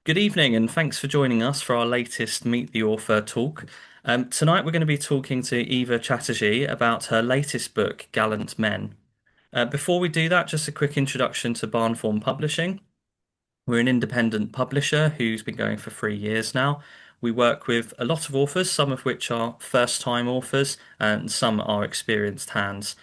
Good evening, and thanks for joining us for our latest Meet the Author talk. Tonight, we're going to be talking to Eva Chatterji about her latest book, Gallant Men. Before we do that, just a quick introduction to Barnform Publishing. We're an independent publisher who's been going for 3 years now. We work with a lot of authors, some of which are first-time authors, and some are experienced hands,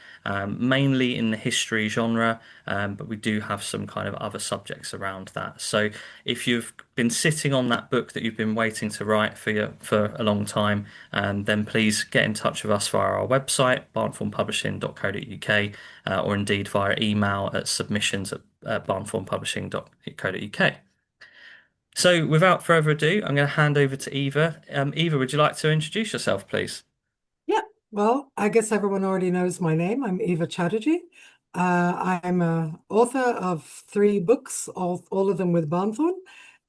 mainly in the history genre, but we do have some kind of other subjects around that. So if you've been sitting on that book that you've been waiting to write for a long time, then please get in touch with us via our website, barnformpublishing.co.uk, or indeed via email at submissions@barnformpublishing.co.uk. So, without further ado, I'm going to hand over to Eva. Eva, would you like to introduce yourself, please? Yeah, well, I guess everyone already knows my name. I'm Eva Chatterji. I'm a author of three books, all of them with Barnthorn.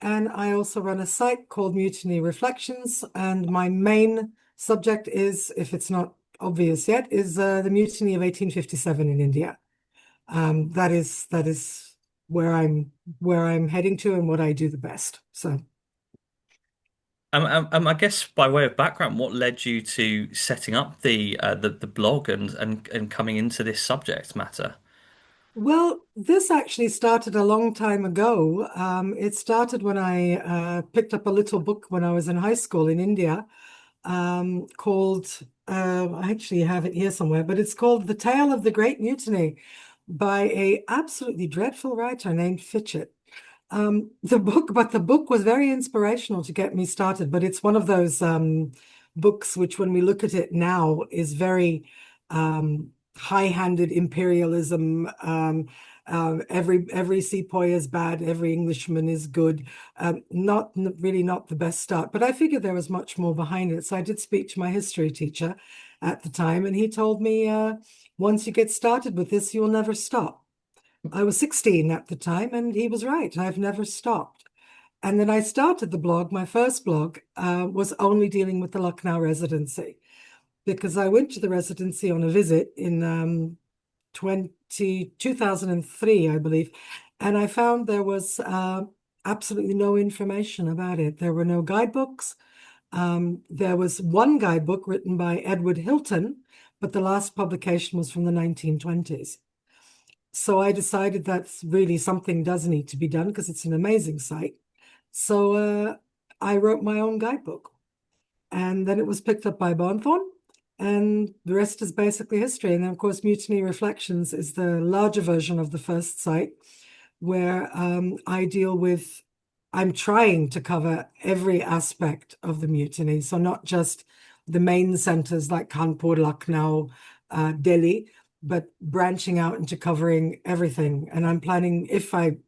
And I also run a site called Mutiny Reflections. And my main subject is, if it's not obvious yet, is the mutiny of 1857 in India. That is where I'm heading to and what I do the best. So. I guess by way of background, what led you to setting up the blog and coming into this subject matter? Well, this actually started a long time ago. It started when I picked up a little book when I was in high school in India called, I actually have it here somewhere, but it's called The Tale of the Great Mutiny by a absolutely dreadful writer named Fitchett. The book was very inspirational to get me started, but it's one of those books which, when we look at it now, is very high-handed imperialism. Every sepoy is bad, every Englishman is good. Really not the best start, but I figured there was much more behind it. So I did speak to my history teacher at the time, and he told me, once you get started with this, you'll never stop. I was 16 at the time, and he was right. I've never stopped. And then I started the blog. My first blog was only dealing with the Lucknow residency because I went to the residency on a visit in 2003, I believe, and I found there was absolutely no information about it. There were no guidebooks. There was one guidebook written by Edward Hilton, but the last publication was from the 1920s. So I decided that's really something does need to be done because it's an amazing site. So I wrote my own guidebook, and then it was picked up by Barnthorne, and the rest is basically history. And then, of course, Mutiny Reflections is the larger version of the first site, where I'm trying to cover every aspect of the mutiny. So not just the main centers like Kanpur, Lucknow, Delhi, but branching out into covering everything. And I'm planning, if I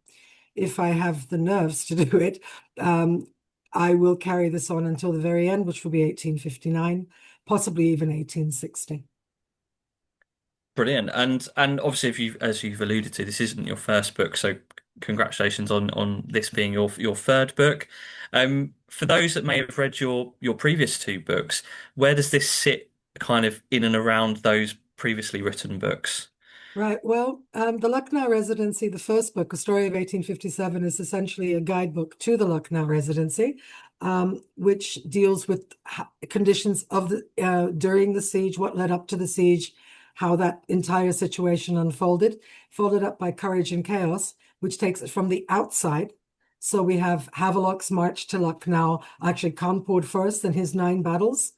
have the nerves to do it, I will carry this on until the very end, which will be 1859, possibly even 1860. Brilliant. And obviously, if you as you've alluded to, this isn't your first book, so congratulations on this being your third book. For those that may have read your previous two books, where does this sit kind of in and around those previously written books? Right. Well, the Lucknow Residency, the first book, A Story of 1857, is essentially a guidebook to the Lucknow Residency, which deals with conditions of during the siege, what led up to the siege, how that entire situation unfolded, folded up by Courage and Chaos, which takes it from the outside. So we have Havelock's march to Lucknow, actually Kanpur first and his 9 battles,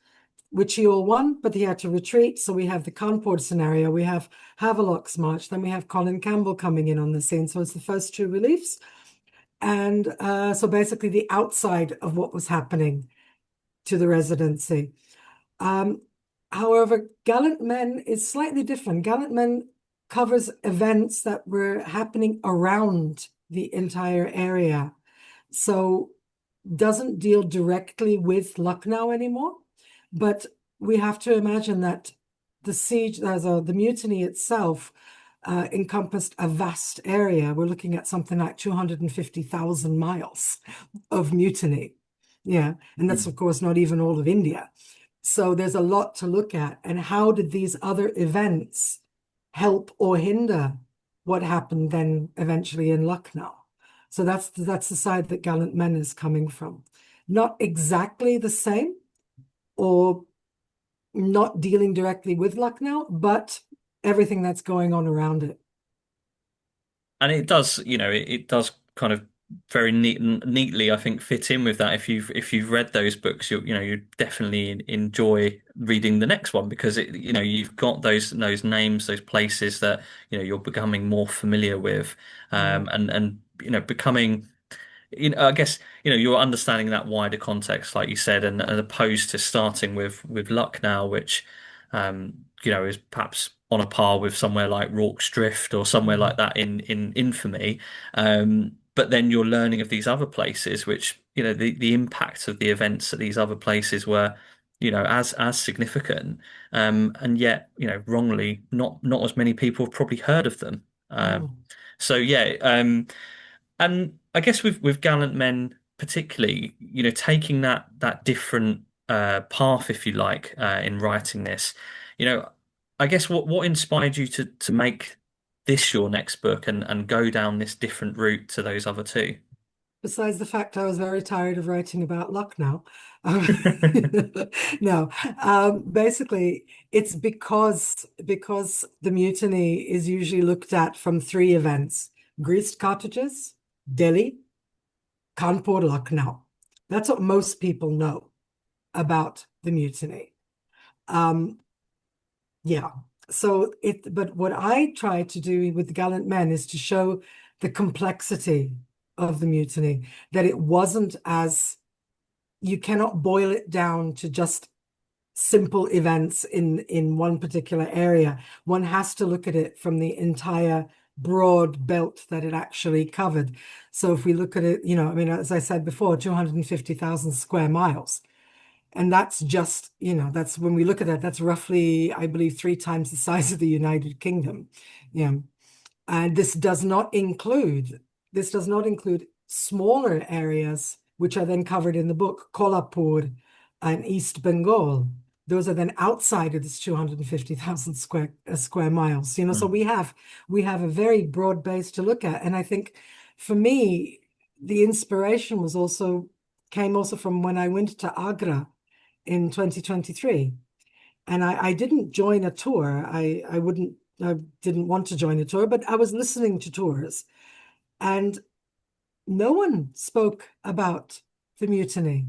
which he all won, but he had to retreat. So we have the Kanpur scenario, we have Havelock's march, then we have Colin Campbell coming in on the scene. So it's the first 2 reliefs. And so basically the outside of what was happening to the residency. However, Gallant Men is slightly different. Gallant Men covers events that were happening around the entire area. So doesn't deal directly with Lucknow anymore. But we have to imagine that the siege, the mutiny itself, encompassed a vast area. We're looking at something like 250,000 miles of mutiny. Yeah, and that's, of course, not even all of India. So there's a lot to look at. And how did these other events help or hinder what happened then eventually in Lucknow? So that's the side that Gallant Men is coming from. Not exactly the same, or not dealing directly with Lucknow, but everything that's going on around it. And it does, it does kind of very neatly, I think, fit in with that. If you've read those books, you definitely enjoy reading the next one because you've got those names, those places that you're becoming more familiar with, Mm. and becoming. I guess you're understanding that wider context, like you said, and opposed to starting with Lucknow, which is perhaps on a par with somewhere like Rorke's Drift or somewhere like Mm. that in infamy. But then you're learning of these other places, which the impact of the events at these other places were as significant, and yet wrongly not as many people have probably heard of them. Mm. So yeah. And I guess with Gallant Men particularly, taking that different path, if you like, in writing this, you know, I guess what inspired you to make this your next book and go down this different route to those other two? Besides the fact I was very tired of writing about Lucknow. Um, no, basically, it's because the mutiny is usually looked at from three events: greased cartridges, Delhi, Kanpur, Lucknow. That's what most people know about the mutiny. Um, yeah. But what I try to do with the Gallant Men is to show the complexity of the mutiny, that it wasn't as you cannot boil it down to just simple events in one particular area. One has to look at it from the entire broad belt that it actually covered. So if we look at it, I mean, as I said before, 250,000 square miles. And that's just, that's when we look at that, that's roughly, I believe, three times the size of the United Kingdom. Yeah. And this does not include smaller areas, which are then covered in the book, Kolhapur and East Bengal. Those are then outside of this 250,000 square miles. So Mm. we have a very broad base to look at. And I think for me, the inspiration came also from when I went to Agra in 2023. And I didn't join a tour. I didn't want to join a tour, but I was listening to tours, and no one spoke about the mutiny.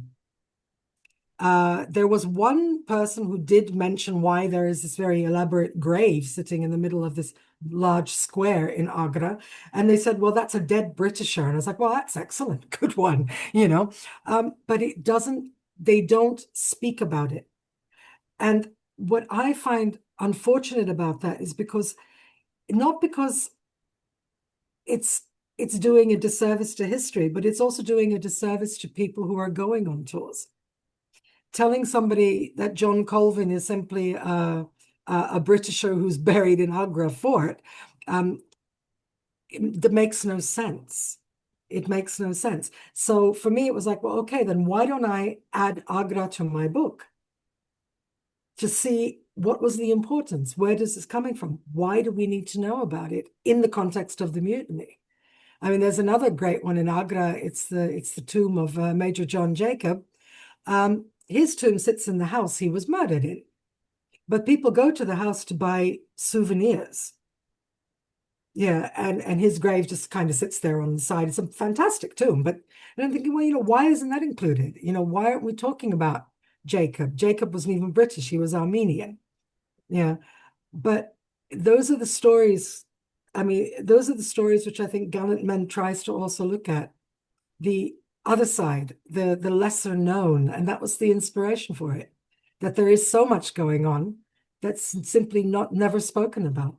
There was one person who did mention why there is this very elaborate grave sitting in the middle of this large square in Agra. And they said, well, that's a dead Britisher. And I was like, well, that's excellent. Good one, But they don't speak about it. And what I find unfortunate about that is not because it's it's doing a disservice to history, but it's also doing a disservice to people who are going on tours. Telling somebody that John Colvin is simply a Britisher who's buried in Agra Fort, um, that makes no sense. It makes no sense. So for me, it was like, well, okay, then why don't I add Agra to my book to see what was the importance? Where does this coming from? Why do we need to know about it in the context of the mutiny? I mean, there's another great one in Agra. It's the tomb of Major John Jacob. His tomb sits in the house he was murdered in, but people go to the house to buy souvenirs. Yeah, and his grave just kind of sits there on the side. It's a fantastic tomb, but and I'm thinking, well, why isn't that included? Why aren't we talking about Jacob? Jacob wasn't even British; he was Armenian. Yeah, but those are the stories. I mean, those are the stories which I think Gallant Men tries to also look at the other side, the lesser known, and that was the inspiration for it. That there is so much going on that's simply not never spoken about.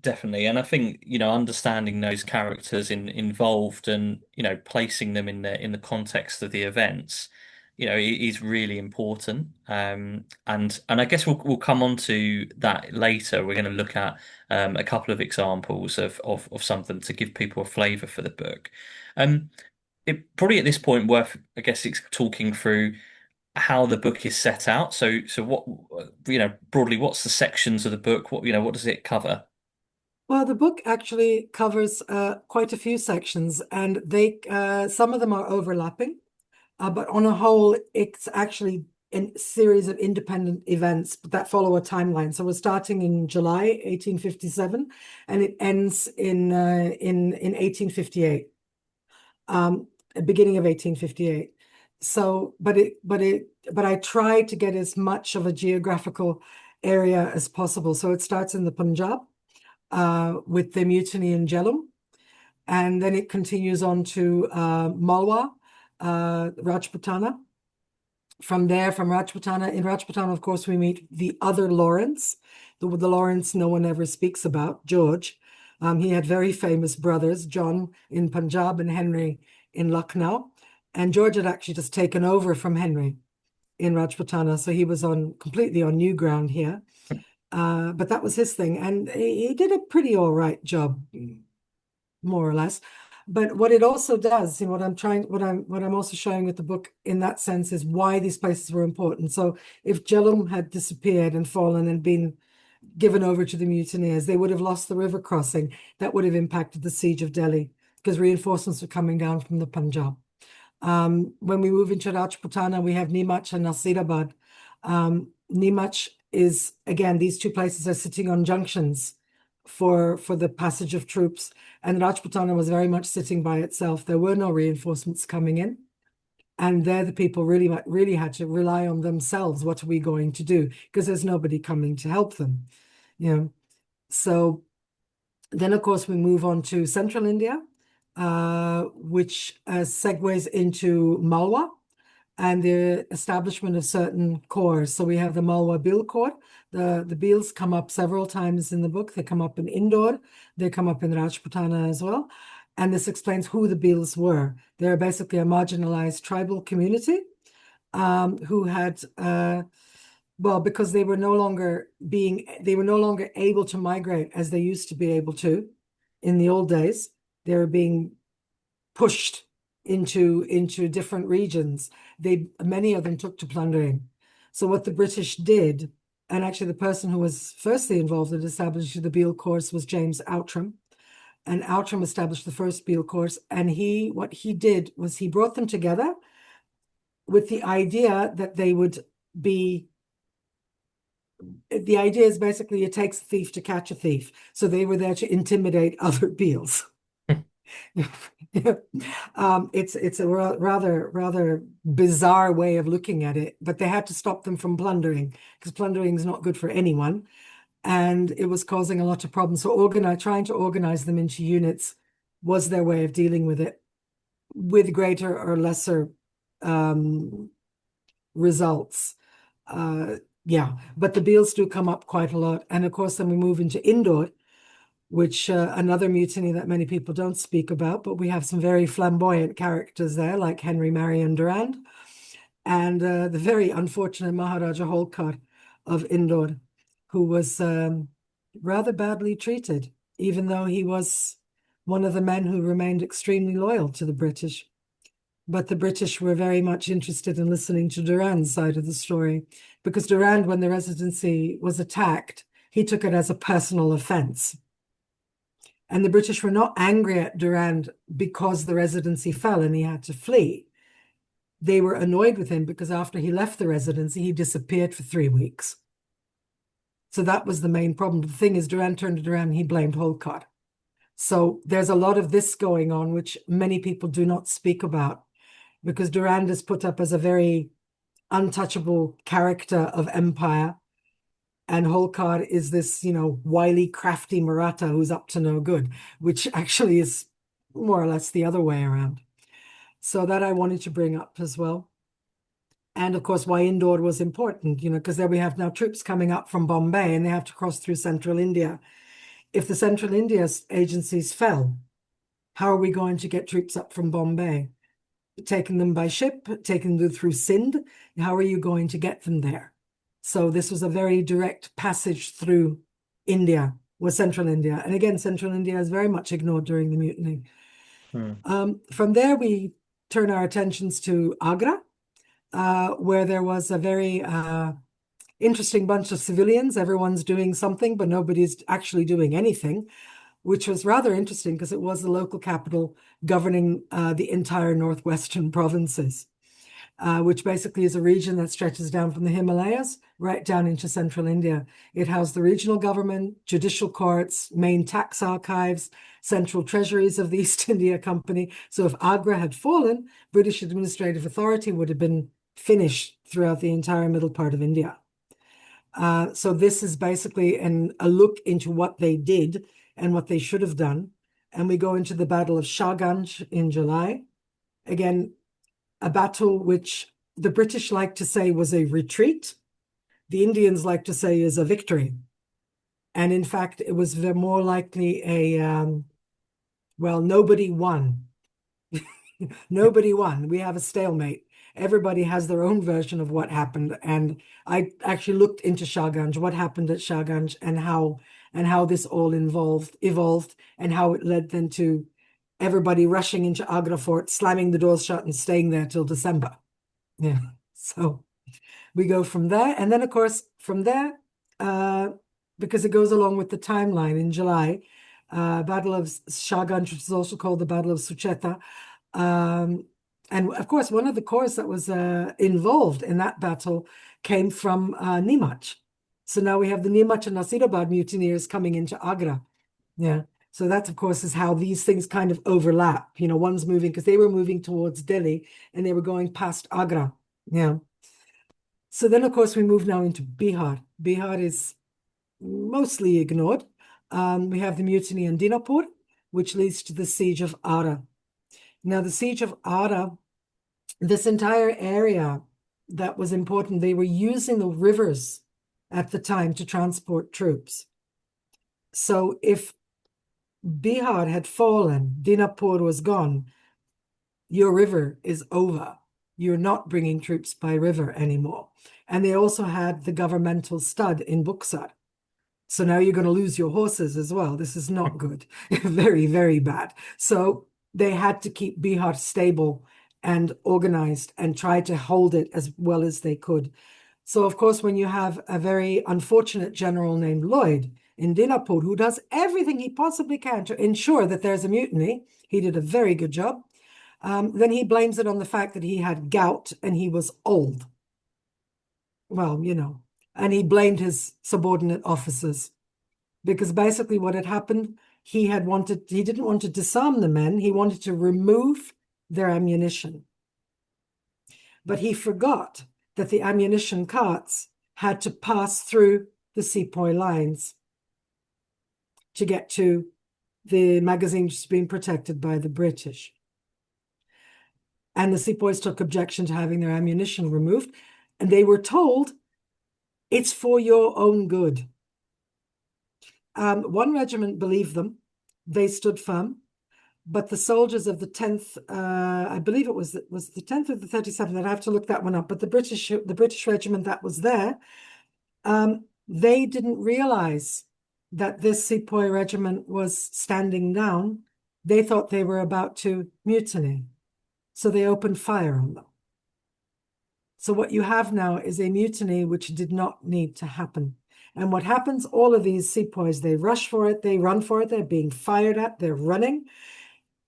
Definitely, and I think understanding those characters involved and placing them in the context of the events, is really important. And I guess we'll come on to that later. We're going to look at a couple of examples of something to give people a flavour for the book. Um, it probably at this point worth, I guess, it's talking through how the book is set out. So what broadly, what's the sections of the book? What does it cover? Well, the book actually covers quite a few sections, and they some of them are overlapping, but on a whole, it's actually a series of independent events that follow a timeline. So we're starting in July 1857, and it ends in 1858, beginning of 1858. So, but I try to get as much of a geographical area as possible. So it starts in the Punjab with the mutiny in Jhelum, and then it continues on to Malwa, Rajputana. From there, from Rajputana, in Rajputana, of course, we meet the other Lawrence, the Lawrence no one ever speaks about, George. He had very famous brothers, John in Punjab and Henry in Lucknow. And George had actually just taken over from Henry in Rajputana, so he was on completely on new ground here. But that was his thing, and he did a pretty all right job, more or less. But what it also does, and what I'm also showing with the book in that sense is why these places were important. So if Jhelum had disappeared and fallen and been given over to the mutineers, they would have lost the river crossing. That would have impacted the siege of Delhi because reinforcements were coming down from the Punjab. When we move into Rajputana, we have Nimach and Nasirabad. Nimach is, again, these two places are sitting on junctions for the passage of troops, and Rajputana was very much sitting by itself. There were no reinforcements coming in, and there the people really had to rely on themselves. What are we going to do? Because there's nobody coming to help them, you know. So then, of course, we move on to central India, which segues into Malwa and the establishment of certain corps. So we have the Malwa Bill Corps. The Bills come up several times in the book. They come up in Indore. They come up in Rajputana as well. And this explains who the Bills were. They're basically a marginalized tribal community who had well, because they were no longer able to migrate as they used to be able to in the old days. They were being pushed into different regions. Many of them took to plundering. So what the British did, and actually the person who was firstly involved in establishing the Beale Course was James Outram. And Outram established the first Beale Course. And what he did was he brought them together with the idea that they would be the idea is basically it takes a thief to catch a thief. So they were there to intimidate other Beals. It's a rather bizarre way of looking at it, but they had to stop them from plundering because plundering is not good for anyone, and it was causing a lot of problems. So trying to organize them into units was their way of dealing with it, with greater or lesser results. Yeah, but the Beals do come up quite a lot, and of course, then we move into Indore, which another mutiny that many people don't speak about, but we have some very flamboyant characters there, like Henry Marion Durand, and the very unfortunate Maharaja Holkar of Indore, who was rather badly treated, even though he was one of the men who remained extremely loyal to the British. But the British were very much interested in listening to Durand's side of the story, because Durand, when the residency was attacked, he took it as a personal offense. And the British were not angry at Durand because the residency fell and he had to flee. They were annoyed with him because after he left the residency, he disappeared for 3 weeks. So that was the main problem. The thing is, Durand turned it around and he blamed Holkar. So there's a lot of this going on, which many people do not speak about, because Durand is put up as a very untouchable character of empire. And Holkar is this, wily, crafty Maratha who's up to no good, which actually is more or less the other way around. So that I wanted to bring up as well. And of course, why Indore was important, because there we have now troops coming up from Bombay and they have to cross through central India. If the central India agencies fell, how are we going to get troops up from Bombay? Taking them by ship, taking them through Sindh, how are you going to get them there? So this was a very direct passage through India, was central India. And again, central India is very much ignored during the mutiny. From there, we turn our attentions to Agra, where there was a very interesting bunch of civilians. Everyone's doing something, but nobody's actually doing anything. which was rather interesting because it was the local capital governing the entire northwestern provinces, which basically is a region that stretches down from the Himalayas right down into central India. It housed the regional government, judicial courts, main tax archives, central treasuries of the East India Company. So if Agra had fallen, British administrative authority would have been finished throughout the entire middle part of India. So this is basically a look into what they did and what they should have done. And we go into the Battle of Shahganj in July. Again, a battle which the British like to say was a retreat. The Indians like to say is a victory. And in fact, it was more likely well, nobody won. Nobody won. We have a stalemate. Everybody has their own version of what happened. And I actually looked into Shahganj, what happened at Shahganj and how this all evolved and how it led then to everybody rushing into Agra Fort, slamming the doors shut and staying there till December. Yeah. So we go from there. And then, of course, from there, because it goes along with the timeline in July, Battle of Shahganj, which is also called the Battle of Sucheta. And of course, one of the corps that was involved in that battle came from Nimach. So now we have the Nimach and Nasirabad mutineers coming into Agra. Yeah. So that, of course, is how these things kind of overlap. You know, one's moving because they were moving towards Delhi and they were going past Agra. Yeah. So then, of course, we move now into Bihar. Bihar is mostly ignored. We have the mutiny in Dinapur, which leads to the siege of Arrah. Now, the siege of Arrah, this entire area that was important, they were using the rivers at the time to transport troops. So if Bihar had fallen, Dinapur was gone, your river is over. You're not bringing troops by river anymore. And they also had the governmental stud in Buxar. So now you're going to lose your horses as well. This is not good. Very, very bad. So they had to keep Bihar stable and organized and try to hold it as well as they could. So, of course, when you have a very unfortunate general named Lloyd in Dinapur who does everything he possibly can to ensure that there's a mutiny, he did a very good job. Then he blames it on the fact that he had gout and he was old. Well, you know, and he blamed his subordinate officers because basically what had happened, he didn't want to disarm the men, he wanted to remove their ammunition. But he forgot that the ammunition carts had to pass through the sepoy lines to get to the magazines being protected by the British. And the sepoys took objection to having their ammunition removed, and they were told, it's for your own good. One regiment believed them. They stood firm. But the soldiers of the 10th, I believe it was the 10th or the 37th, I'd have to look that one up, but the British regiment that was there, they didn't realize that this sepoy regiment was standing down. They thought they were about to mutiny. So they opened fire on them. So what you have now is a mutiny which did not need to happen. And what happens, all of these sepoys, they rush for it, they run for it, they're being fired at, they're running,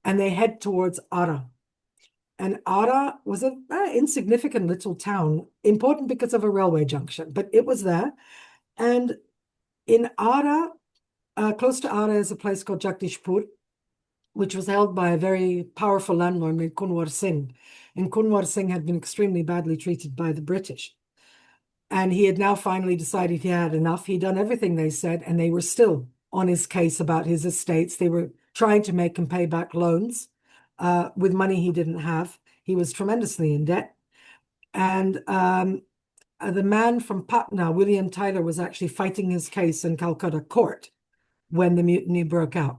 and they head towards Arrah. And Arrah was an insignificant little town, important because of a railway junction, but it was there. And in Arrah, close to Arrah is a place called Jagdishpur, which was held by a very powerful landlord named Kunwar Singh. And Kunwar Singh had been extremely badly treated by the British. And he had now finally decided he had enough. He'd done everything they said, and they were still on his case about his estates. They were trying to make him pay back loans with money he didn't have. He was tremendously in debt. And the man from Patna, William Tyler, was actually fighting his case in Calcutta court when the mutiny broke out.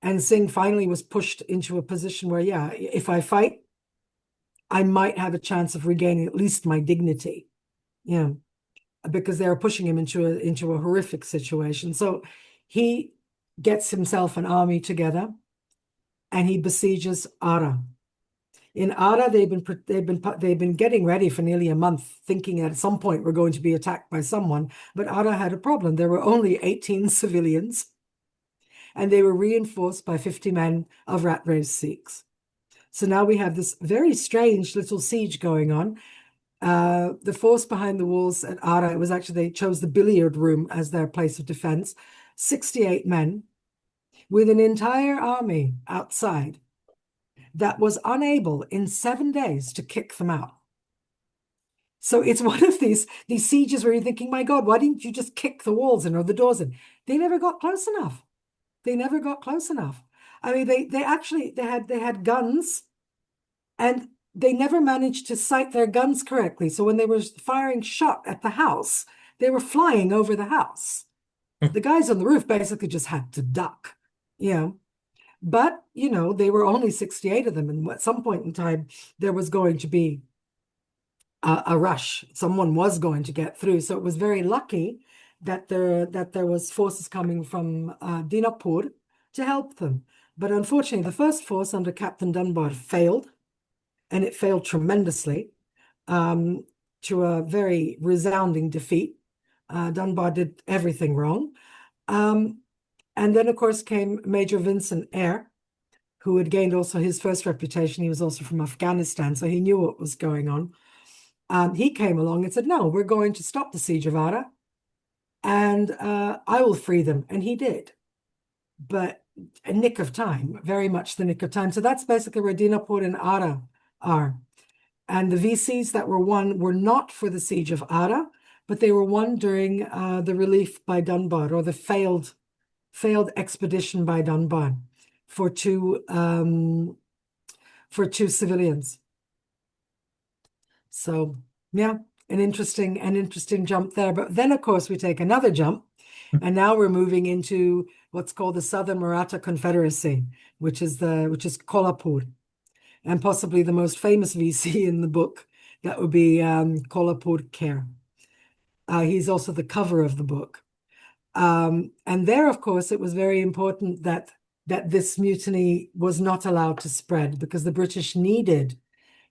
And Singh finally was pushed into a position where, yeah, if I fight, I might have a chance of regaining at least my dignity. Yeah, because they were pushing him into a horrific situation. So he gets himself an army together, and he besieges Arrah. In Arrah, they've been getting ready for nearly a month, thinking at some point we're going to be attacked by someone. But Arrah had a problem. There were only 18 civilians, and they were reinforced by 50 men of Rattrav's Sikhs. So now we have this very strange little siege going on. The force behind the walls at Arrah, it was actually, they chose the billiard room as their place of defense. 68 men with an entire army outside that was unable in 7 days to kick them out. So it's one of these sieges where you're thinking, my God, why didn't you just kick the walls in or the doors in? They never got close enough. They never got close enough. I mean, they actually they had guns, and they never managed to sight their guns correctly. So when they were firing shot at the house, they were flying over the house. The guys on the roof basically just had to duck, you know. But, they were only 68 of them. And at some point in time, there was going to be a rush. Someone was going to get through. So it was very lucky that there was forces coming from Dinapur to help them. But unfortunately, the first force under Captain Dunbar failed, and it failed tremendously, to a very resounding defeat. Dunbar did everything wrong. And then, of course, came Major Vincent Eyre, who had gained also his first reputation. He was also from Afghanistan, so he knew what was going on. He came along and said, no, we're going to stop the siege of Arrah, and I will free them. And he did. But a nick of time, very much the nick of time. So that's basically where Dinapur and Arrah are. And the VCs that were won were not for the siege of Arrah, but they were won during the relief by Dunbar, or the failed expedition by Dunbar for two civilians. So yeah, an interesting jump there. But then of course we take another jump, and now we're moving into what's called the Southern Maratha Confederacy, which is Kolhapur, and possibly the most famous VC in the book. That would be Kolhapur Kher. He's also the cover of the book. And there, of course, it was very important that this mutiny was not allowed to spread, because the British needed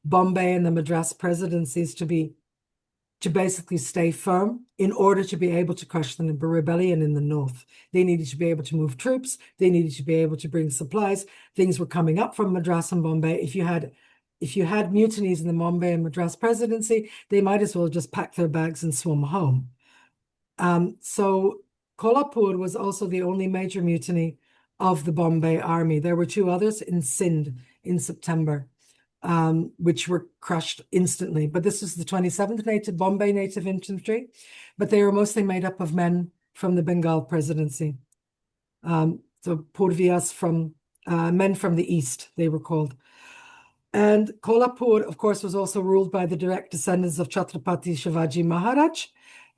Bombay and the Madras presidencies to basically stay firm in order to be able to crush the rebellion in the north. They needed to be able to move troops. They needed to be able to bring supplies. Things were coming up from Madras and Bombay. If you had mutinies in the Bombay and Madras presidency, they might as well just pack their bags and swim home. So Kolhapur was also the only major mutiny of the Bombay army. There were two others in Sindh in September, which were crushed instantly. But this was the 27th Bombay Native Infantry, but they were mostly made up of men from the Bengal presidency. So Purvias from men from the east, they were called. And Kolhapur, of course, was also ruled by the direct descendants of Chhatrapati Shivaji Maharaj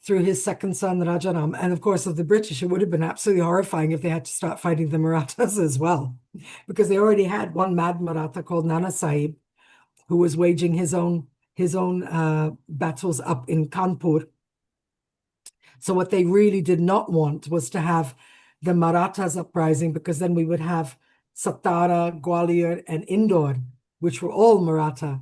through his second son, Rajaram. And of course, of the British, it would have been absolutely horrifying if they had to start fighting the Marathas as well, because they already had one mad Maratha called Nana Sahib, who was waging his own battles up in Kanpur. So what they really did not want was to have the Marathas uprising, because then we would have Satara, Gwalior, and Indore, which were all Maratha,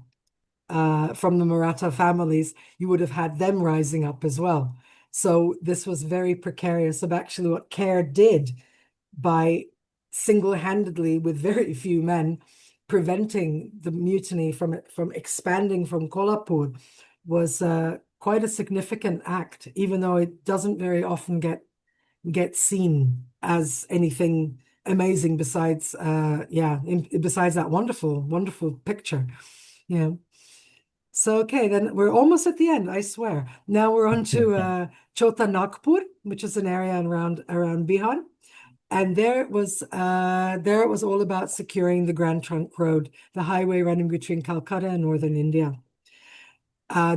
from the Maratha families. You would have had them rising up as well. So this was very precarious. Of actually what Kher did by single-handedly, with very few men, preventing the mutiny from expanding from Kolhapur was quite a significant act, even though it doesn't very often get seen as anything amazing besides besides that wonderful picture. So okay, then we're almost at the end, I swear. Now we're on to Chota Nagpur, which is an area around Bihar. And there it was all about securing the Grand Trunk Road, the highway running between Calcutta and northern India.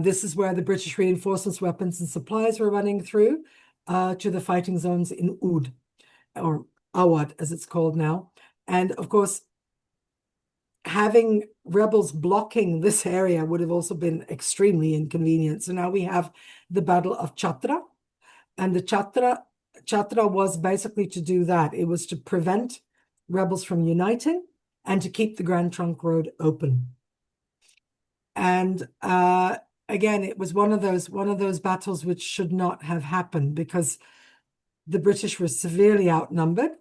This is where the British reinforcements, weapons, and supplies were running through to the fighting zones in Oud, or Awad, as it's called now. And of course, having rebels blocking this area would have also been extremely inconvenient. So now we have the Battle of Chhatra, and the Chhatra was basically to do that. It was to prevent rebels from uniting and to keep the Grand Trunk Road open. And again, it was one of those battles which should not have happened, because the British were severely outnumbered.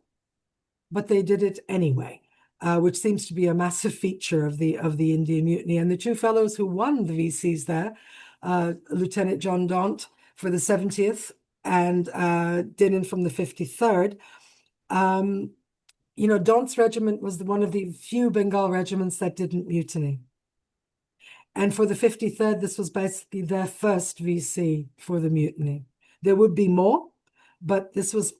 but they did it anyway, which seems to be a massive feature of the Indian Mutiny. And the two fellows who won the VCs there, Lieutenant John Daunt for the 70th and Dinnan from the 53rd. Daunt's regiment was one of the few Bengal regiments that didn't mutiny. And for the 53rd, this was basically their first VC for the mutiny. There would be more, but this was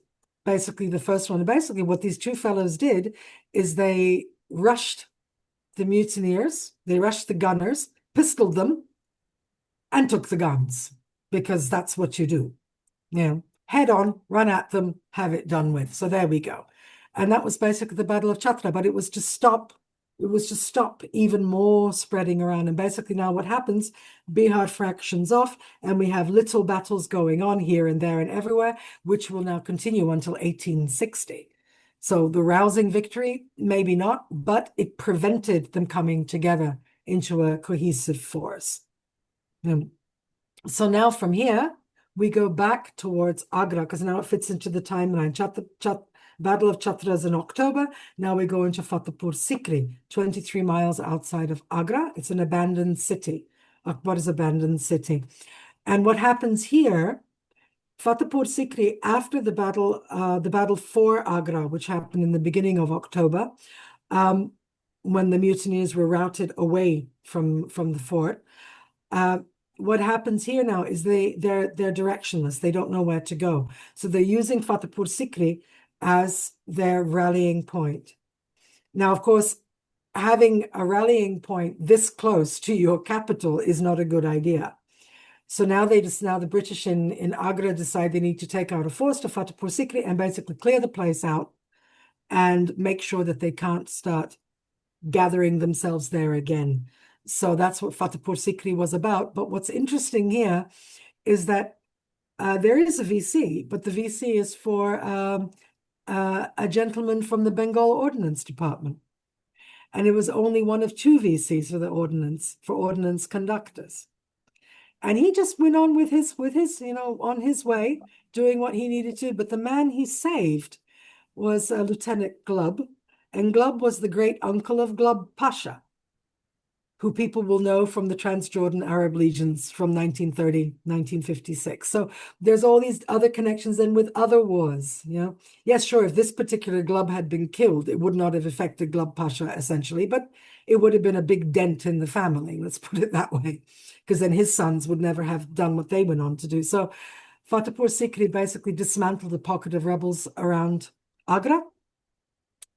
basically the first one. And basically, what these two fellows did is they rushed the mutineers, they rushed the gunners, pistoled them, and took the guns, because that's what you do. Head on, run at them, have it done with. So there we go. And that was basically the Battle of Chatra, but it was to stop even more spreading around. And basically now what happens, Bihar fractions off, and we have little battles going on here and there and everywhere, which will now continue until 1860. So the rousing victory, maybe not, but it prevented them coming together into a cohesive force. So now from here, we go back towards Agra, because now it fits into the timeline. Battle of Chatra is in October. Now we go into Fatehpur Sikri, 23 miles outside of Agra. It's an abandoned city. Akbar is abandoned city. And what happens here, Fatehpur Sikri, after the battle for Agra, which happened in the beginning of October, when the mutineers were routed away from the fort, what happens here now is they're directionless. They don't know where to go. So they're using Fatehpur Sikri as their rallying point. Now, of course, having a rallying point this close to your capital is not a good idea. So now the British in Agra decide they need to take out a force to Fatehpur Sikri and basically clear the place out and make sure that they can't start gathering themselves there again. So that's what Fatehpur Sikri was about. But what's interesting here is that there is a VC, but the VC is for a gentleman from the Bengal Ordnance Department. And it was only one of two VCs for ordnance conductors. And he just went on with his, on his way, doing what he needed to. But the man he saved was Lieutenant Glubb. And Glubb was the great uncle of Glubb Pasha, who people will know from the Transjordan Arab legions from 1930, 1956. So there's all these other connections and with other wars. Yes, sure, if this particular Glubb had been killed, it would not have affected Glubb Pasha, essentially, but it would have been a big dent in the family, let's put it that way, because then his sons would never have done what they went on to do. So Fatehpur Sikri basically dismantled a pocket of rebels around Agra,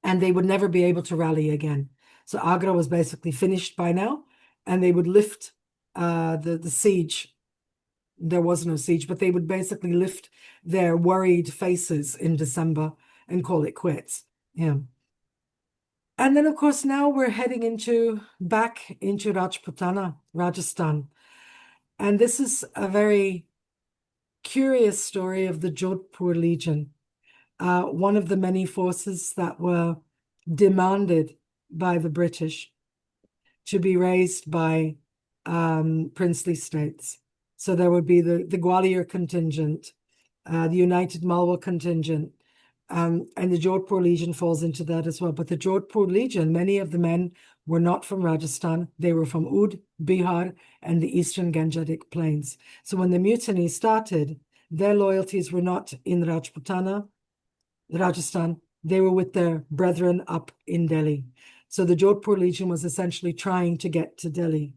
and they would never be able to rally again. So Agra was basically finished by now, and they would lift the siege. There was no siege, but they would basically lift their worried faces in December and call it quits. Yeah. And then, of course, now we're heading back into Rajputana, Rajasthan. And this is a very curious story of the Jodhpur Legion, one of the many forces that were demanded by the British to be raised by princely states. So there would be the Gwalior contingent, the United Malwa contingent, and the Jodhpur Legion falls into that as well. But the Jodhpur Legion, many of the men were not from Rajasthan. They were from Oudh, Bihar, and the eastern Gangetic Plains. So when the mutiny started, their loyalties were not in Rajputana, Rajasthan. They were with their brethren up in Delhi. So the Jodhpur Legion was essentially trying to get to Delhi.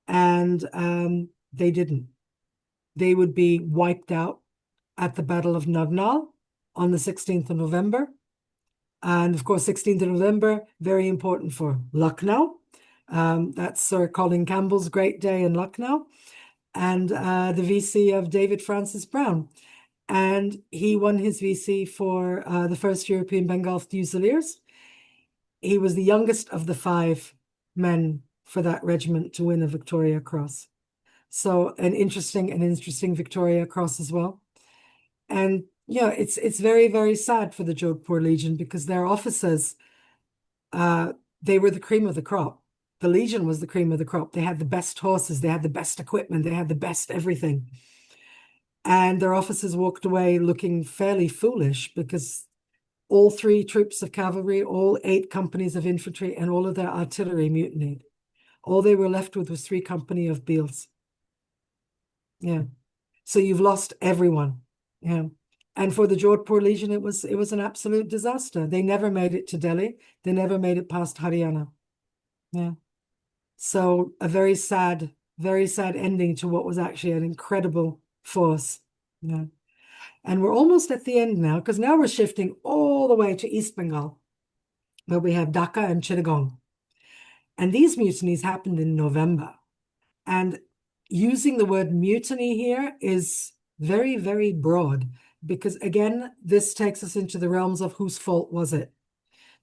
And they didn't. They would be wiped out at the Battle of Narnaul on the 16th of November. And of course, 16th of November, very important for Lucknow. That's Sir Colin Campbell's great day in Lucknow. And the VC of David Francis Brown. And he won his VC for the first European Bengal Fusiliers. He was the youngest of the 5 men for that regiment to win a Victoria Cross. So an interesting Victoria Cross as well. And yeah, it's very, very sad for the Jodhpur Legion because their officers, they were the cream of the crop. The Legion was the cream of the crop. They had the best horses, they had the best equipment, they had the best everything. And their officers walked away looking fairly foolish because All three troops of cavalry, all 8 companies of infantry, and all of their artillery mutinied. All they were left with was 3 company of Beals. Yeah. So you've lost everyone. Yeah. And for the Jodhpur Legion, it was an absolute disaster. They never made it to Delhi. They never made it past Haryana. Yeah. So a very sad ending to what was actually an incredible force. Yeah. And we're almost at the end now, because now we're shifting all the way to East Bengal, where we have Dhaka and Chittagong. And these mutinies happened in November. And using the word mutiny here is very, very broad, because again, this takes us into the realms of whose fault was it.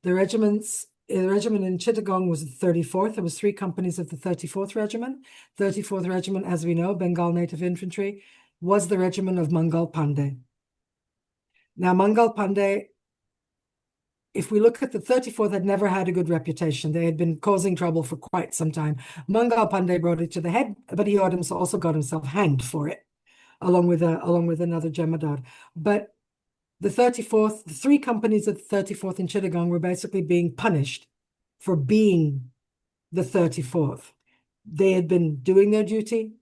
The regiment in Chittagong was the 34th. There was 3 companies of the 34th Regiment. 34th Regiment, as we know, Bengal Native Infantry, was the regiment of Mangal Pandey. Now, Mangal Pandey, if we look at the 34th, had never had a good reputation. They had been causing trouble for quite some time. Mangal Pandey brought it to the head, but he also got himself hanged for it, along with another Jemadar. But the 34th, the 3 companies of the 34th in Chittagong were basically being punished for being the 34th. They had been doing their duty.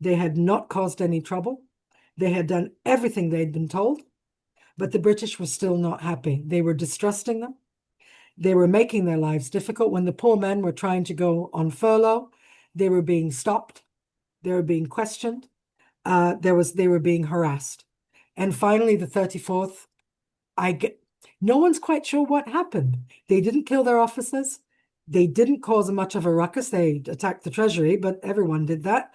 They had not caused any trouble. They had done everything they'd been told, but the British were still not happy. They were distrusting them. They were making their lives difficult. When the poor men were trying to go on furlough, they were being stopped. They were being questioned. They were being harassed. And finally, the 34th, no one's quite sure what happened. They didn't kill their officers. They didn't cause much of a ruckus. They attacked the treasury, but everyone did that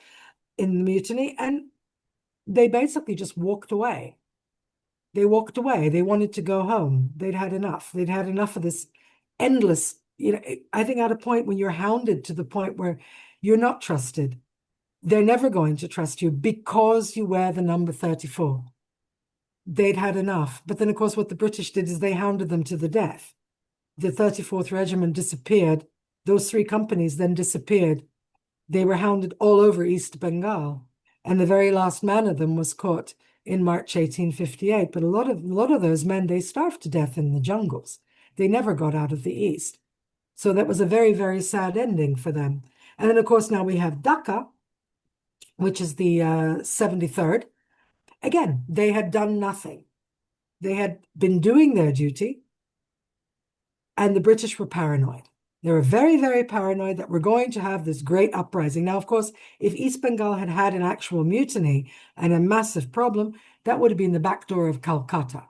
in the mutiny. And they basically just walked away. They walked away. They wanted to go home. They'd had enough. They'd had enough of this endless, I think at a point when you're hounded to the point where you're not trusted, they're never going to trust you because you wear the number 34. They'd had enough. But then, of course, what the British did is they hounded them to the death. The 34th Regiment disappeared. Those 3 companies then disappeared. They were hounded all over East Bengal. And the very last man of them was caught in March 1858. But a lot of those men, they starved to death in the jungles. They never got out of the East. So that was a very, very sad ending for them. And then, of course, now we have Dhaka, which is the 73rd. Again, they had done nothing. They had been doing their duty, and the British were paranoid. They were very, very paranoid that we're going to have this great uprising. Now, of course, if East Bengal had had an actual mutiny and a massive problem, that would have been the back door of Calcutta.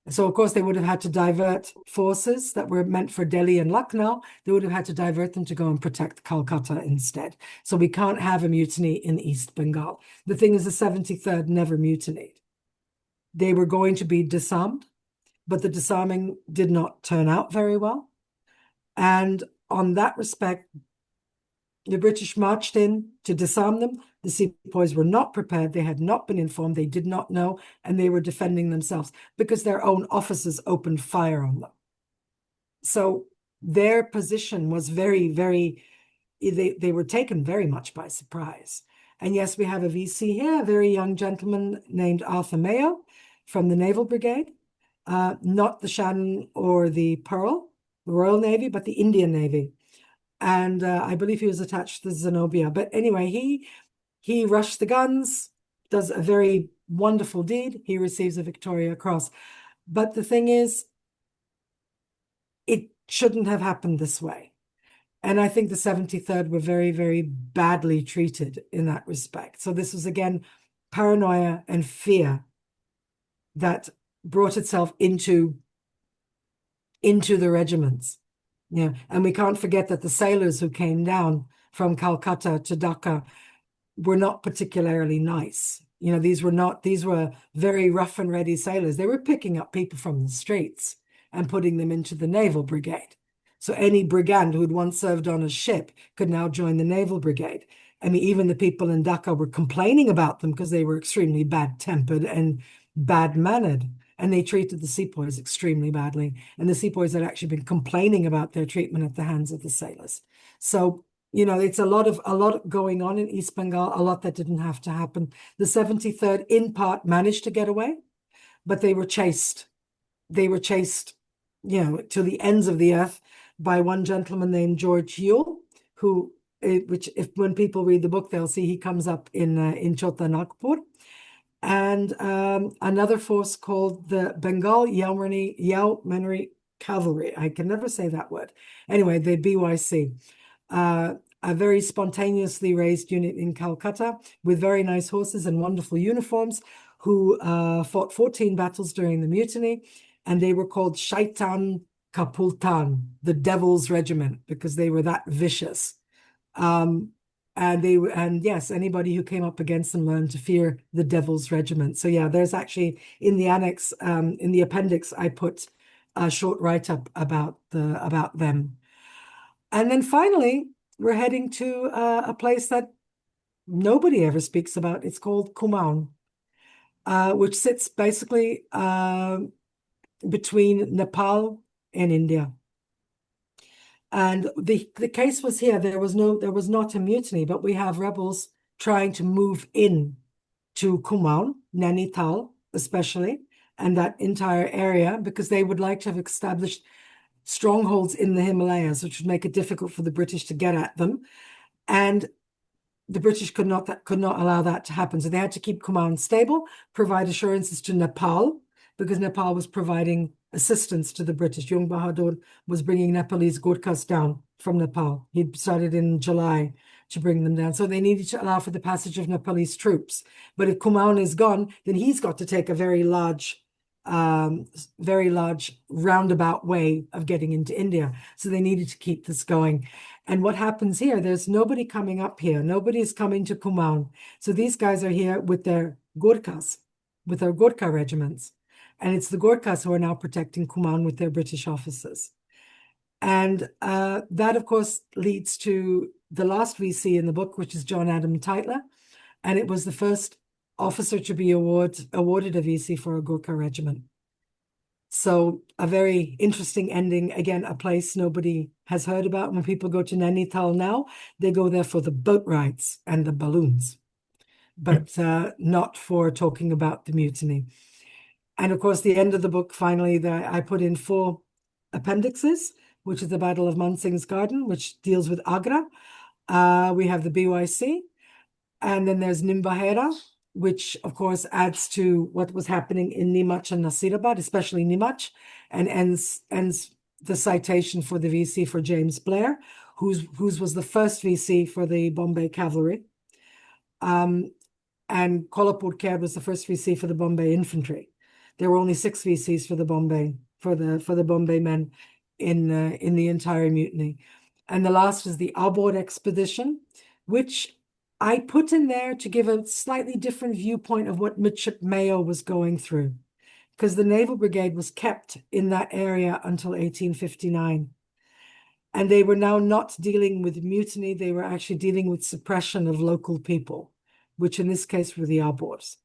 So, of course, they would have had to divert forces that were meant for Delhi and Lucknow. They would have had to divert them to go and protect Calcutta instead. So we can't have a mutiny in East Bengal. The thing is, the 73rd never mutinied. They were going to be disarmed, but the disarming did not turn out very well. And on that respect, the British marched in to disarm them. The sepoys were not prepared. They had not been informed. They did not know, and they were defending themselves because their own officers opened fire on them. So their position was very, very, they were taken very much by surprise. And yes, we have a VC here, a very young gentleman named Arthur Mayo from the Naval Brigade, not the Shannon or the Pearl, the Royal Navy, but the Indian Navy. And I believe he was attached to the Zenobia. But anyway, he rushed the guns, does a very wonderful deed. He receives a Victoria Cross. But the thing is, it shouldn't have happened this way. And I think the 73rd were very, very badly treated in that respect. So this was, again, paranoia and fear that brought itself into the regiments. Yeah, and we can't forget that the sailors who came down from Calcutta to Dhaka were not particularly nice. These were very rough and ready sailors. They were picking up people from the streets and putting them into the naval brigade. So any brigand who had once served on a ship could now join the naval brigade. I mean, even the people in Dhaka were complaining about them because they were extremely bad-tempered and bad-mannered. And they treated the sepoys extremely badly. And the sepoys had actually been complaining about their treatment at the hands of the sailors. So, it's a lot going on in East Bengal, a lot that didn't have to happen. The 73rd, in part, managed to get away, but they were chased they were chased, to the ends of the earth by one gentleman named George Yule, who, which if when people read the book, they'll see he comes up in Chota Nagpur, and another force called the Bengal Yeomanry Cavalry. I can never say that word. Anyway, the BYC, a very spontaneously raised unit in Calcutta with very nice horses and wonderful uniforms, who fought 14 battles during the mutiny, and they were called Shaitan Kapultan, the Devil's Regiment, because they were that vicious. Um, and yes, anybody who came up against them learned to fear the Devil's Regiment. So yeah, there's actually in the annex, in the appendix, I put a short write-up about them. And then finally, we're heading to a place that nobody ever speaks about. It's called Kumaon, which sits basically between Nepal and India. And the case was here. There was not a mutiny, but we have rebels trying to move in to Kumaon, Nainital especially, and that entire area, because they would like to have established strongholds in the Himalayas, which would make it difficult for the British to get at them. And the British could not allow that to happen. So they had to keep Kumaon stable, provide assurances to Nepal, because Nepal was providing assistance to the British. Jung Bahadur was bringing Nepalese Gurkhas down from Nepal. He'd started in July to bring them down. So they needed to allow for the passage of Nepalese troops. But if Kumaon is gone, then he's got to take a very large roundabout way of getting into India. So they needed to keep this going. And what happens here, there's nobody coming up here. Nobody is coming to Kumaon. So these guys are here with their Gurkhas, with their Gurkha regiments. And it's the Gurkhas who are now protecting Kumaon with their British officers. And that, of course, leads to the last VC in the book, which is John Adam Tytler. And it was the first officer to be awarded a VC for a Gurkha regiment. So a very interesting ending. Again, a place nobody has heard about. When people go to Nainital now, they go there for the boat rides and the balloons, but not for talking about the mutiny. And of course, the end of the book, finally, I put in 4 appendixes, which is the Battle of Mansing's Garden, which deals with Agra. We have the BYC, and then there's Nimbahera, which of course adds to what was happening in Nimach and Nasirabad, especially Nimach, and ends the citation for the VC for James Blair, whose was the first VC for the Bombay Cavalry. And Kolhapur Kher was the first VC for the Bombay Infantry. There were only 6 VCs for the Bombay men in the entire mutiny. And the last is the Abor expedition, which I put in there to give a slightly different viewpoint of what Midship Mayo was going through, because the Naval Brigade was kept in that area until 1859. And they were now not dealing with mutiny, they were actually dealing with suppression of local people, which in this case were the Abors.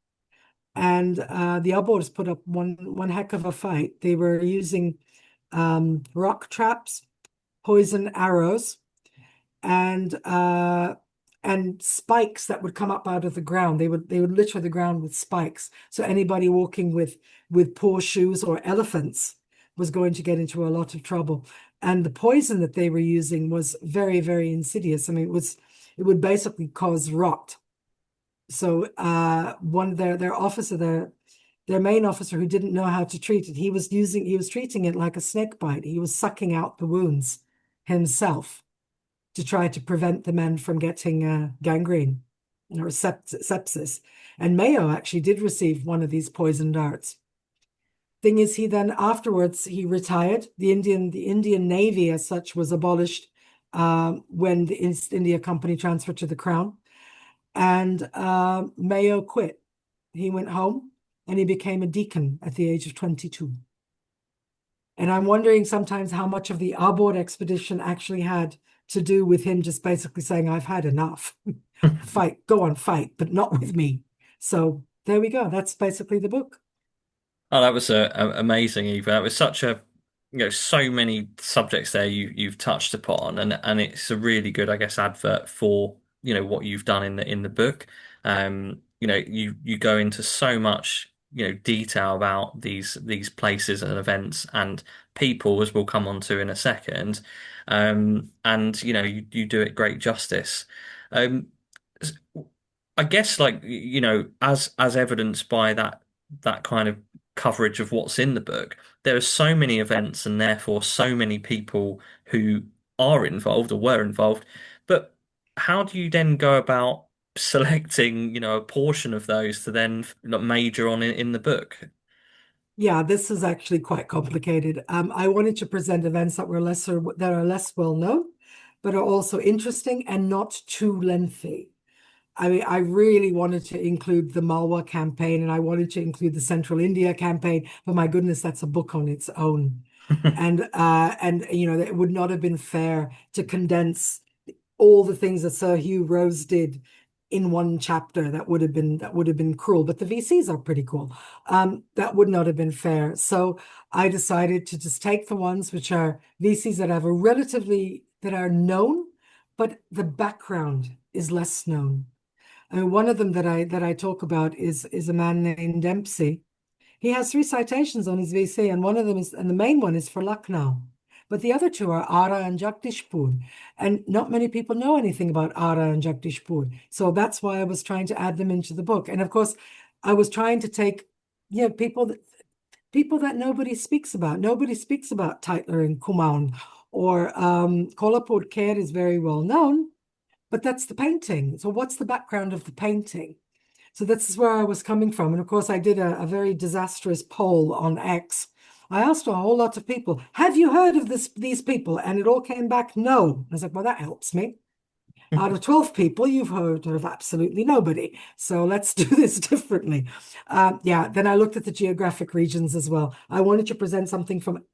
And the Abors put up one heck of a fight. They were using rock traps, poison arrows, and spikes that would come up out of the ground. They would litter the ground with spikes. So anybody walking with poor shoes or elephants was going to get into a lot of trouble. And the poison that they were using was very, very insidious. I mean, it would basically cause rot. So their officer, their main officer, who didn't know how to treat it, he was treating it like a snake bite. He was sucking out the wounds himself to try to prevent the men from getting gangrene or sepsis. And Mayo actually did receive one of these poison darts. Thing is, he then afterwards he retired. The Indian Navy as such was abolished when the East India Company transferred to the Crown. And Mayo quit. He went home and he became a deacon at the age of 22. And I'm wondering sometimes how much of the Abor expedition actually had to do with him just basically saying, I've had enough. Fight, go on, fight, but not with me. So there we go. That's basically the book. Oh, that was amazing, Eva. That was such a, so many subjects there you've touched upon, and it's a really good, I guess, advert for what you've done in the book. You go into so much detail about these places and events and people, as we'll come on to in a second. And you do it great justice. Um, I guess, like, as evidenced by that kind of coverage of what's in the book, there are so many events and therefore so many people who are involved or were involved. But how do you then go about selecting, a portion of those to then major on in the book? Yeah, this is actually quite complicated. I wanted to present events that are less well known, but are also interesting and not too lengthy. I mean, I really wanted to include the Malwa campaign and I wanted to include the Central India campaign, but my goodness, that's a book on its own. And it would not have been fair to condense all the things that Sir Hugh Rose did in one chapter. That would have been cruel. But the VCs are pretty cool. That would not have been fair. So I decided to just take the ones which are VCs that are known, but the background is less known. I mean, one of them that I talk about is a man named Dempsey. He has three citations on his VC, and the main one is for Lucknow. But the other two are Arrah and Jagdishpur. And not many people know anything about Arrah and Jagdishpur. So that's why I was trying to add them into the book. And of course, I was trying to take, people that nobody speaks about. Nobody speaks about Tytler and Kumaon, or Kolhapur Kher is very well known, but that's the painting. So what's the background of the painting? So this is where I was coming from. And of course, I did a very disastrous poll on X. I asked a whole lot of people, have you heard of these people? And it all came back no. I was like, well, that helps me. Out of 12 people, you've heard of absolutely nobody. So let's do this differently. Yeah, then I looked at the geographic regions as well. I wanted to present something from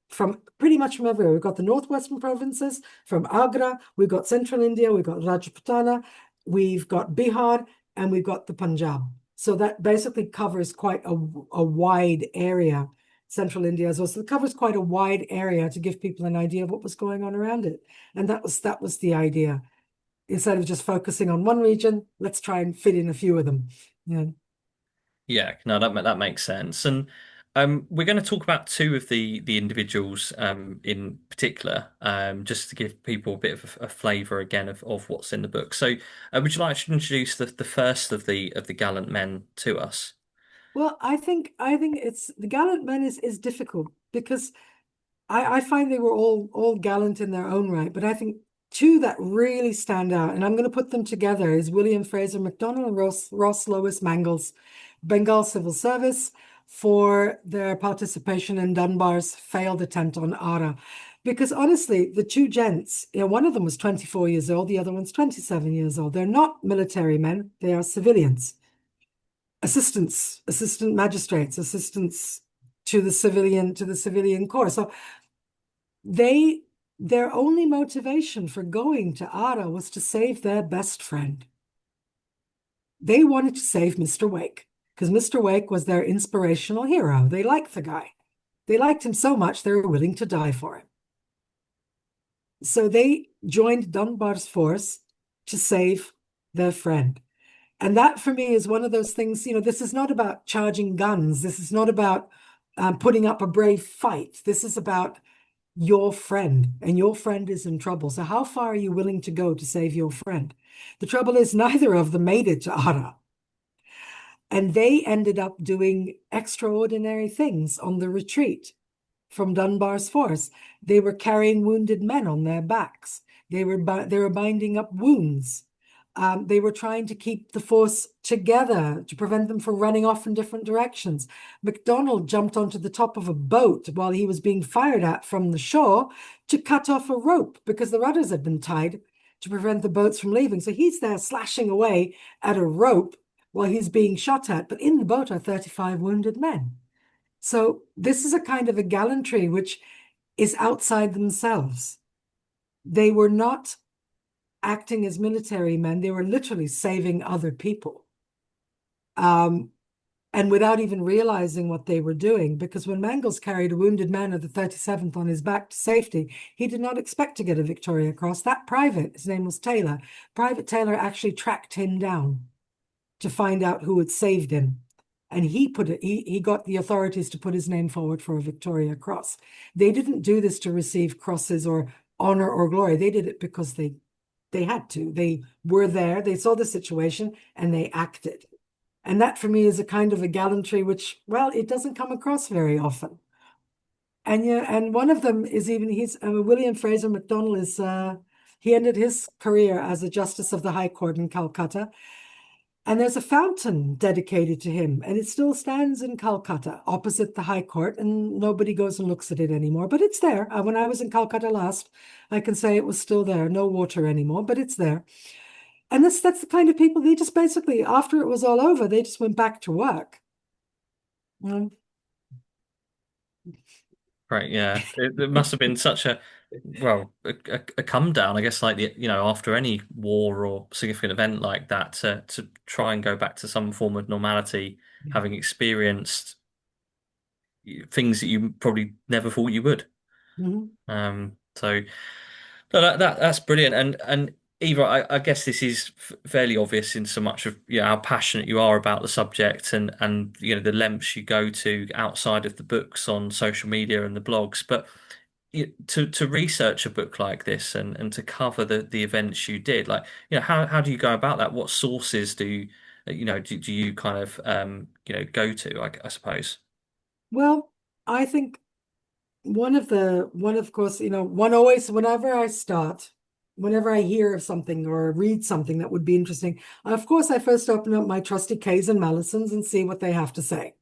pretty much from everywhere. We've got the northwestern provinces, from Agra, we've got central India, we've got Rajputana, we've got Bihar, and we've got the Punjab. So that basically covers quite a wide area. Central India as well. So it covers quite a wide area to give people an idea of what was going on around it. And that was the idea. Instead of just focusing on one region, let's try and fit in a few of them. Yeah. Yeah, no, that makes sense. And we're going to talk about two of the individuals in particular, just to give people a bit of a flavour again of what's in the book. So, would you like to introduce the first of the gallant men to us? Well, I think it's the Gallant Men is difficult because I find they were all gallant in their own right, but I think two that really stand out, and I'm going to put them together, is William Fraser MacDonald and Ross Lois Mangles, Bengal Civil Service, for their participation in Dunbar's failed attempt on Arrah. Because honestly, the two gents, one of them was 24 years old, the other one's 27 years old. They're not military men, they are civilians, assistants, assistant magistrates, assistants to the civilian corps. So they their only motivation for going to Arrah was to save their best friend. They wanted to save Mr. Wake because Mr. Wake was their inspirational hero. They liked the guy. They liked him so much they were willing to die for him. So they joined Dunbar's force to save their friend. And that for me is one of those things, this is not about charging guns. This is not about putting up a brave fight. This is about your friend, and your friend is in trouble. So how far are you willing to go to save your friend? The trouble is neither of them made it to Arrah. And they ended up doing extraordinary things on the retreat from Dunbar's force. They were carrying wounded men on their backs. They were binding up wounds. They were trying to keep the force together to prevent them from running off in different directions. MacDonald jumped onto the top of a boat while he was being fired at from the shore to cut off a rope because the rudders had been tied to prevent the boats from leaving. So he's there slashing away at a rope while he's being shot at, but in the boat are 35 wounded men. So this is a kind of a gallantry which is outside themselves. They were not acting as military men, they were literally saving other people. And without even realizing what they were doing, because when Mangles carried a wounded man of the 37th on his back to safety, he did not expect to get a Victoria Cross. That private, his name was Taylor, Private Taylor actually tracked him down to find out who had saved him. and he got the authorities to put his name forward for a Victoria Cross. They didn't do this to receive crosses or honor or glory. They did it because they had to. They were there, they saw the situation, and they acted. And that for me is a kind of a gallantry which, well, it doesn't come across very often. And yeah, and one of them is even he's William Fraser MacDonald is he ended his career as a justice of the High Court in Calcutta. And there's a fountain dedicated to him, and it still stands in Calcutta opposite the High Court, and nobody goes and looks at it anymore. But it's there. When I was in Calcutta last, I can say it was still there. No water anymore, but it's there. And that's the kind of people they just basically, after it was all over, they just went back to work. Mm. Right, yeah. It must have been such a well a come down, I guess, like after any war or significant event like that, to try and go back to some form of normality, having experienced things that you probably never thought you would. Mhm. So no, that's brilliant. And Eva, I guess this is fairly obvious in so much of how passionate you are about the subject and the lengths you go to outside of the books on social media and the blogs. But to research a book like this and to cover the events you did, like how do you go about that? What sources do you kind of go to? I suppose. Well, I think one of course, one always, whenever I hear of something or read something that would be interesting, of course, I first open up my trusty Kays and Mallesons and see what they have to say.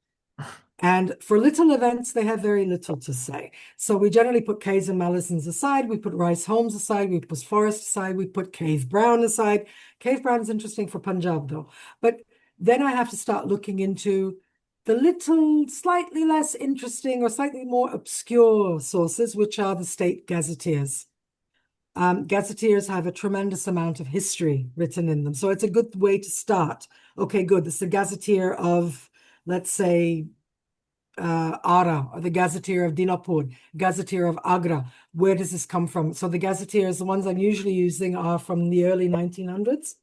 And for little events, they have very little to say. So we generally put Kays and Mallesons aside. We put Rice Holmes aside. We put Forrest aside. We put Cave Brown aside. Cave Brown is interesting for Punjab, though. But then I have to start looking into the little, slightly less interesting or slightly more obscure sources, which are the state gazetteers. Gazetteers have a tremendous amount of history written in them. So it's a good way to start. Okay, good. This is the gazetteer of, let's say, Arrah, or the gazetteer of Dinapur, gazetteer of Agra. Where does this come from? So the gazetteers, the ones I'm usually using are from the early 1900s.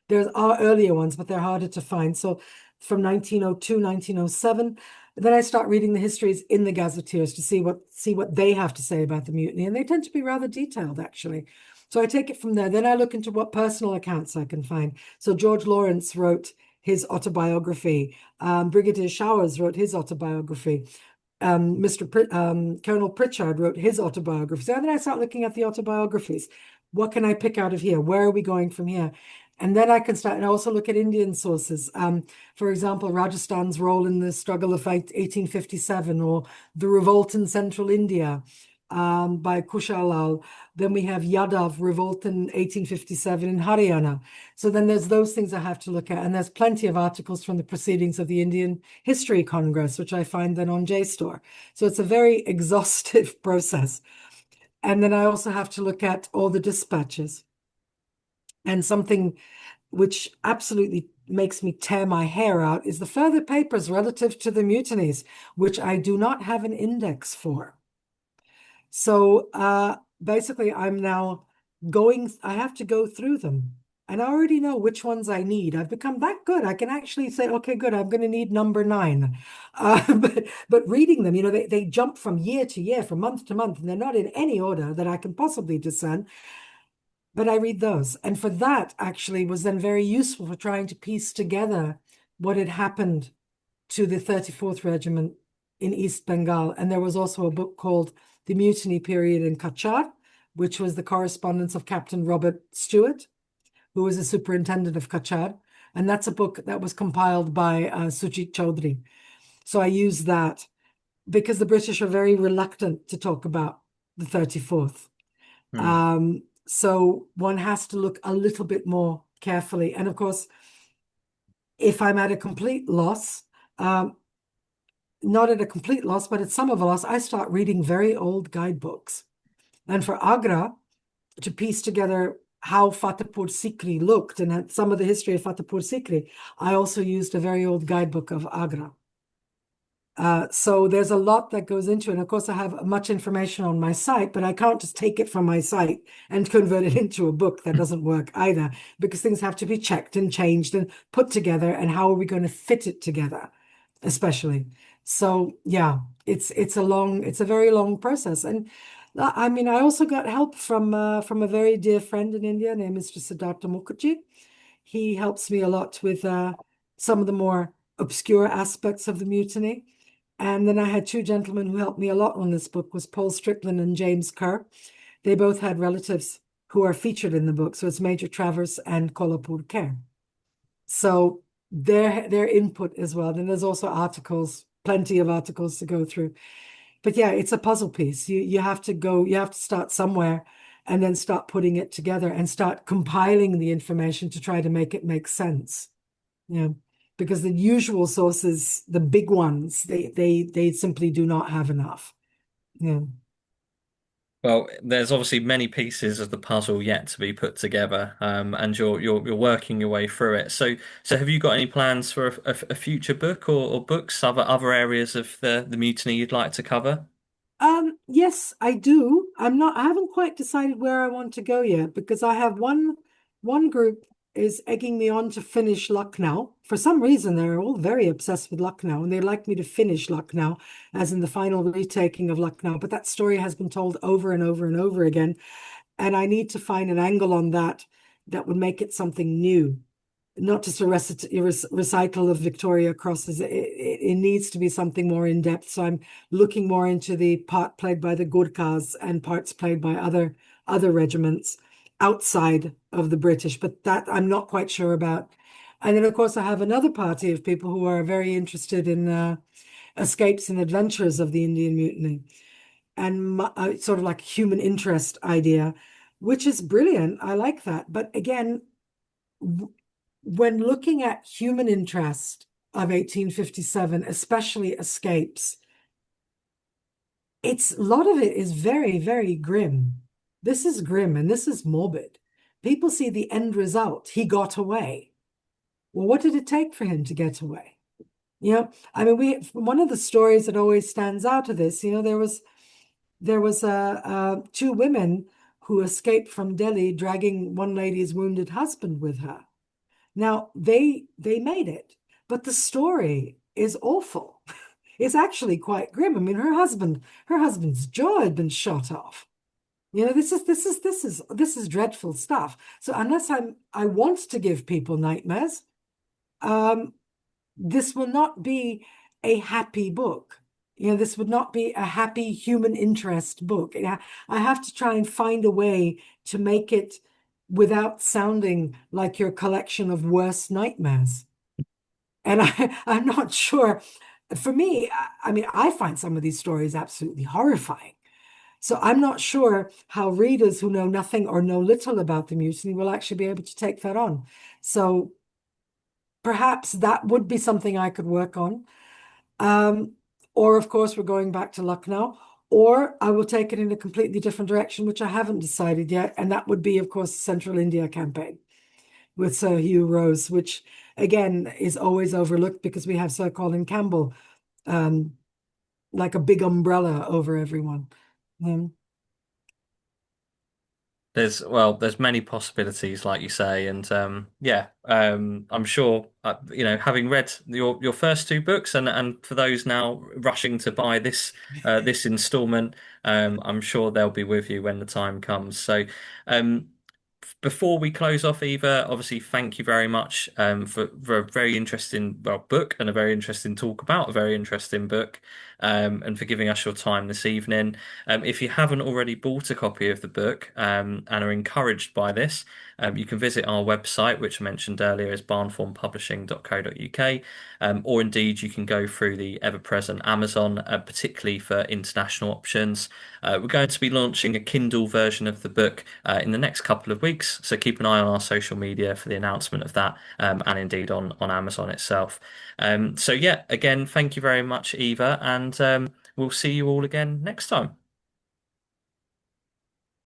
There are earlier ones, but they're harder to find. So from 1902, 1907, then I start reading the histories in the gazetteers to see what they have to say about the mutiny, and they tend to be rather detailed, actually. So I take it from there. Then I look into what personal accounts I can find. So George Lawrence wrote his autobiography. Brigadier Showers wrote his autobiography. Colonel Pritchard wrote his autobiography. So then I start looking at the autobiographies. What can I pick out of here? Where are we going from here? And then I can start and also look at Indian sources. For example, Rajasthan's role in the struggle of 1857 or the revolt in central India by Kushalal. Then we have Yadav revolt in 1857 in Haryana. So then there's those things I have to look at. And there's plenty of articles from the proceedings of the Indian History Congress, which I find then on JSTOR. So it's a very exhaustive process. And then I also have to look at all the dispatches. And something which absolutely makes me tear my hair out is the further papers relative to the mutinies, which I do not have an index for. So basically, I'm now I have to go through them. And I already know which ones I need. I've become that good. I can actually say, okay, good, I'm going to need number 9. But reading them, they jump from year to year, from month to month, and they're not in any order that I can possibly discern. But I read those. And for that, actually, was then very useful for trying to piece together what had happened to the 34th Regiment in East Bengal. And there was also a book called The Mutiny Period in Cachar, which was the correspondence of Captain Robert Stewart, who was a superintendent of Cachar. And that's a book that was compiled by Sujit Chaudhry. So I use that because the British are very reluctant to talk about the 34th. Hmm. So one has to look a little bit more carefully. And of course, if I'm at a complete loss, not at a complete loss, but at some of a loss, I start reading very old guidebooks. And for Agra, to piece together how Fatehpur Sikri looked and some of the history of Fatehpur Sikri, I also used a very old guidebook of Agra. So there's a lot that goes into it. And of course, I have much information on my site, but I can't just take it from my site and convert it into a book. That doesn't work either, because things have to be checked and changed and put together. And how are we going to fit it together? especially. So yeah, it's a very long process. And I mean, I also got help from a very dear friend in India named Mr. Siddhartha Mukherjee. He helps me a lot with some of the more obscure aspects of the mutiny. And then I had two gentlemen who helped me a lot on this book, was Paul Strickland and James Kerr. They both had relatives who are featured in the book. So it's Major Travers and Kolhapur Kher. So their input as well. Then there's also articles, plenty of articles to go through. But yeah, it's a puzzle piece. You have to start somewhere and then start putting it together and start compiling the information to try to make it make sense. Yeah. Because the usual sources, the big ones, they simply do not have enough. Yeah. Well, there's obviously many pieces of the puzzle yet to be put together, and you're working your way through it. So have you got any plans for a future book or books, other areas of the mutiny you'd like to cover? Yes, I do. I haven't quite decided where I want to go yet because I have one group is egging me on to finish Lucknow. For some reason, they're all very obsessed with Lucknow and they'd like me to finish Lucknow, as in the final retaking of Lucknow. But that story has been told over and over and over again, and I need to find an angle on that that would make it something new, not just a recital of Victoria Crosses. It needs to be something more in depth. So I'm looking more into the part played by the Gurkhas and parts played by other regiments outside of the British, but that I'm not quite sure about. And then, of course, I have another party of people who are very interested in escapes and adventures of the Indian Mutiny and sort of like human interest idea, which is brilliant. I like that. But again, when looking at human interest of 1857, especially escapes, it's a lot of it is very, very grim. This is grim and this is morbid. People see the end result. He got away. Well, what did it take for him to get away? I mean, one of the stories that always stands out of this, there was two women who escaped from Delhi, dragging one lady's wounded husband with her. Now they made it, but the story is awful. It's actually quite grim. I mean, her husband's jaw had been shot off. This is dreadful stuff. So unless I want to give people nightmares, um, this will not be a happy book. This would not be a happy human interest book. I have to try and find a way to make it without sounding like your collection of worst nightmares. And I'm not sure. For me, I mean, I find some of these stories absolutely horrifying. So I'm not sure how readers who know nothing or know little about the mutiny will actually be able to take that on. So perhaps that would be something I could work on. Um, or, of course, we're going back to Lucknow, or I will take it in a completely different direction, which I haven't decided yet. And that would be, of course, the Central India campaign with Sir Hugh Rose, which again is always overlooked because we have Sir Colin Campbell, um, like a big umbrella over everyone. Um, There's many possibilities, like you say, and yeah, I'm sure having read your first two books, and for those now rushing to buy this installment, I'm sure they'll be with you when the time comes. So, um, before we close off, Eva, obviously, thank you very much for a very interesting book and a very interesting talk about a very interesting book, and for giving us your time this evening. If you haven't already bought a copy of the book and are encouraged by this, you can visit our website, which I mentioned earlier is barnformpublishing.co.uk, or indeed you can go through the ever-present Amazon, particularly for international options. We're going to be launching a Kindle version of the book in the next couple of weeks, so keep an eye on our social media for the announcement of that, and indeed on Amazon itself. So yeah, again, thank you very much, Eva, and we'll see you all again next time.